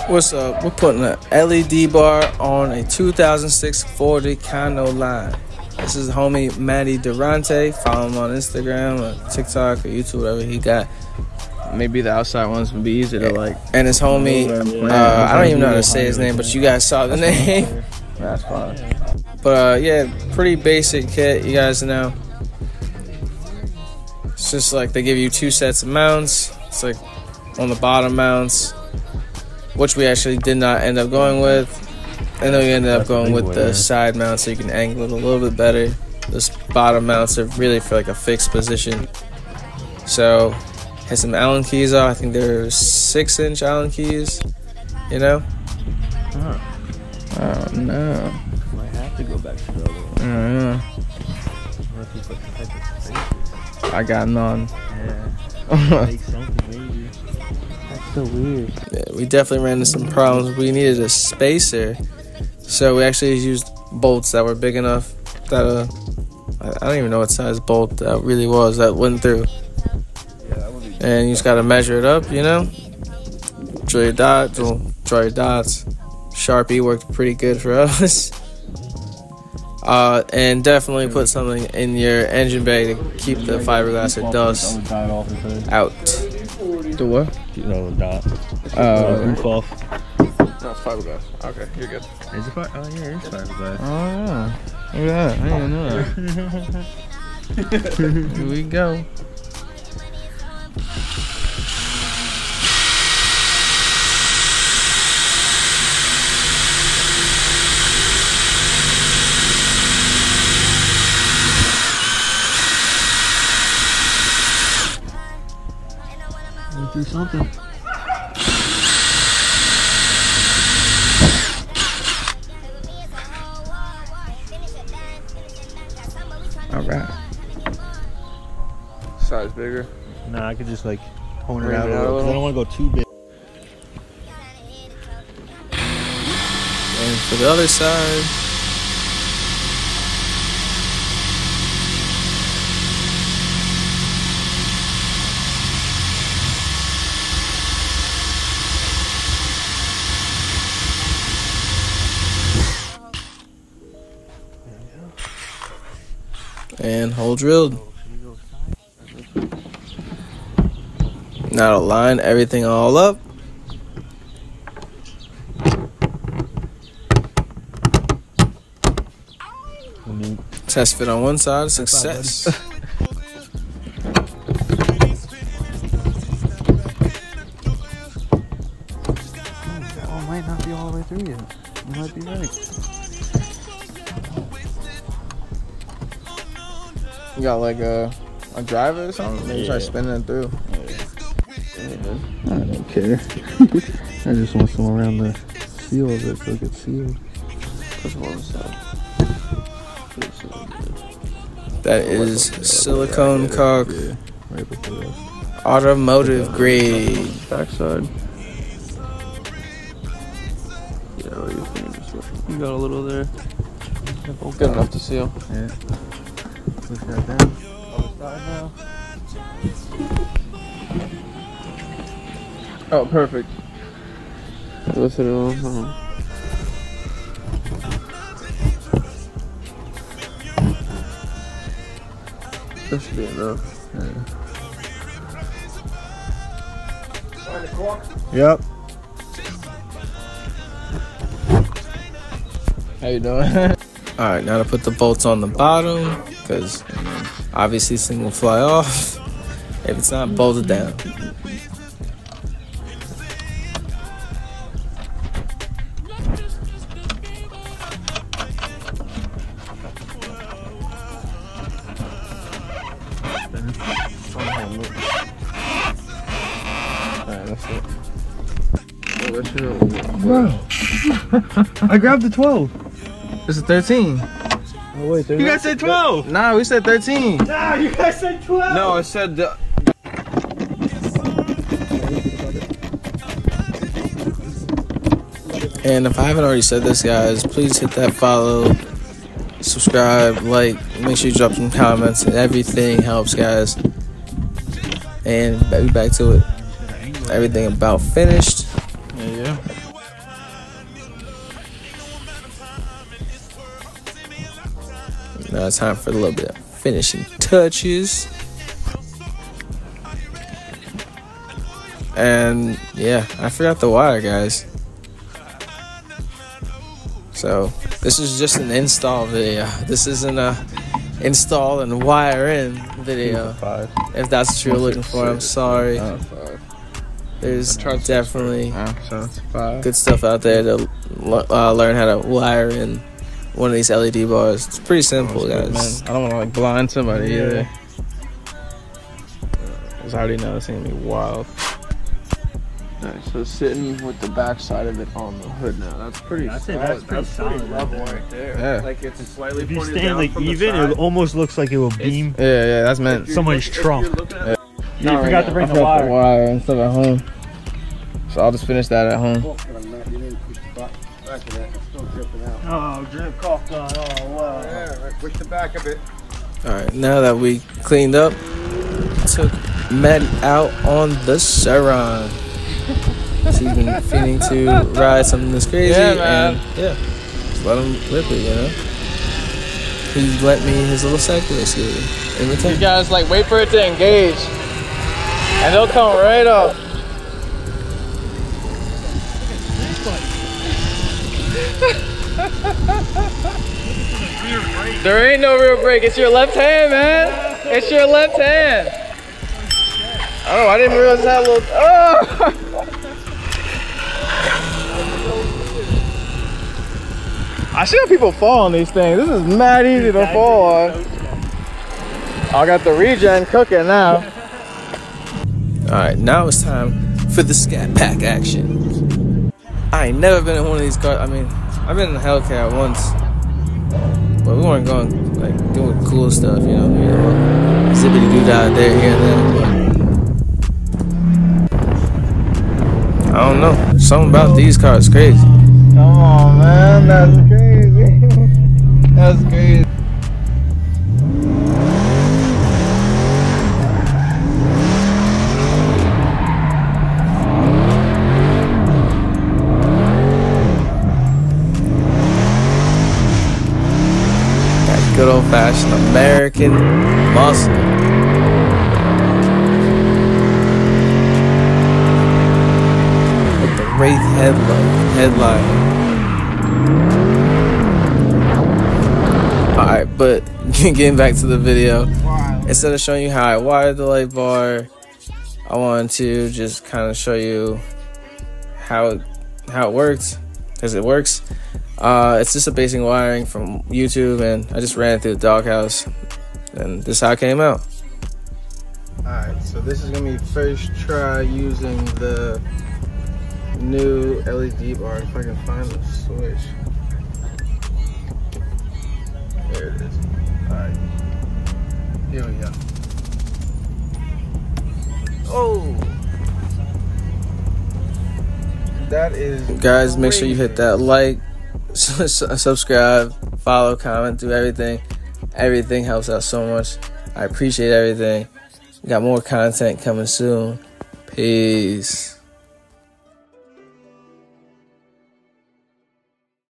What's up? We're putting an LED bar on a 2006 Ford Econoline. This is homie Matty Durante. Follow him on Instagram or TikTok or YouTube, whatever he got. Maybe the outside ones would be easier to like. And his homie, I don't even know how to say his name, but you guys saw the name. That's fine. But yeah, pretty basic kit, you guys know. It's just like they give you two sets of mounts. It's like on the bottom mounts, which we actually did not end up going with. And then we ended up going with the side mount so you can angle it a little bit better. Those bottom mounts are really for like a fixed position. So, had some Allen keys on. I think they're 6-inch Allen keys, you know? Oh no. Might have to go back to the other one. I got none. Yeah. Make something maybe. That's so weird. Yeah, we definitely ran into some problems. We needed a spacer, so we actually used bolts that were big enough that I don't even know what size bolt that really was that went through. Yeah, that would be. And you just gotta measure it up, you know. Draw your dots. Draw your dots. Sharpie worked pretty good for us. And definitely put something in your engine bay to keep the fiberglass or dust out. The what? You know, the dot. Roof off. No, it's fiberglass. Okay, you're good. Is it oh yeah, it's fiberglass. Oh yeah. Look at that. I didn't know that. Here we go. Do something. Alright. Size bigger. Nah, I could just like hone it Bring out it a out a little. 'Cause I don't want to go too big. And for the other side. And hole drilled. Now to line everything all up. Test fit on one side, success. Oh, might not be all the way through yet. You might be right. You got like a driver or something? Maybe try spinning it through. I don't care. I just want some around the seal of it so it gets sealed. That is silicone caulk, Right before that. automotive grade. Backside. Yeah, what do you think? You got a little there. Good enough to seal. Yeah. Push that down. Other side now. Oh, perfect. Listen it on. That should be enough. Yep. How you doing? Alright, now to put the bolts on the bottom, because obviously this thing will fly off if it's not bolted down. Alright, that's it. Oh, that shit. Bro. I grabbed the 12. This is 13. Oh, wait. You guys said 12! Nah, we said 13. Nah, you guys said 12. No, I said the. And if I haven't already said this, guys, please hit that follow, subscribe, like, make sure you drop some comments. Everything helps, guys. And back to it. Everything about finished. Yeah. time for a little bit of finishing touches. And yeah, I forgot the wire, guys. So this is just an install video. This isn't a install and wire in video. If that's what you're looking for, I'm sorry. There's definitely good stuff out there to learn how to wire in one of these LED bars. It's pretty simple, guys. I don't want to like blind somebody either. Because I already know it's gonna be wild. Alright, so sitting with the back side of it on the hood now. That's pretty solid. That's pretty solid level right there. Yeah. Like it's a slightly if you stand like even, it almost looks like it will beam. Yeah, that's meant. Somebody's trunk. Yeah. You forgot to bring the wire. The wire and stuff at home. So I'll just finish that at home. Oh, drip coughed on. Oh, wow. Yeah, push the back a bit. Alright, now that we cleaned up, took Matt out on the Saron. He's been feeling to ride something that's crazy, and yeah, just let him rip it, you know. He lent me his little cycling scooter in return. You guys like wait for it to engage, and they'll come right up. There ain't no rear brake. It's your left hand, man. It's your left hand. Oh, I didn't realize that little. Oh. I see how people fall on these things. This is mad easy to fall on. I got the regen cooking now. Alright, now it's time for the Scat Pack action. I ain't never been in one of these cars. I mean, I've been in a Hellcat once, but we weren't going like doing cool stuff, you know, zippity doo dah there, here and there. But I don't know. Something about these cars is crazy. Come on, man. That's crazy. That's crazy. That good old-fashioned American muscle. With the Wraith headline. Alright, but getting back to the video, instead of showing you how I wired the light bar, I wanted to just kind of show you how it works, because it works. It's just a basic wiring from YouTube, and I just ran it through the doghouse, and this is how it came out. Alright, so this is going to be first try using the new LED bar, if I can find the switch. There it is. Alright. Here we go. Oh! That is Guys, make sure you hit that like, subscribe, follow, comment, do everything. Everything helps out so much. I appreciate everything. We got more content coming soon. Peace.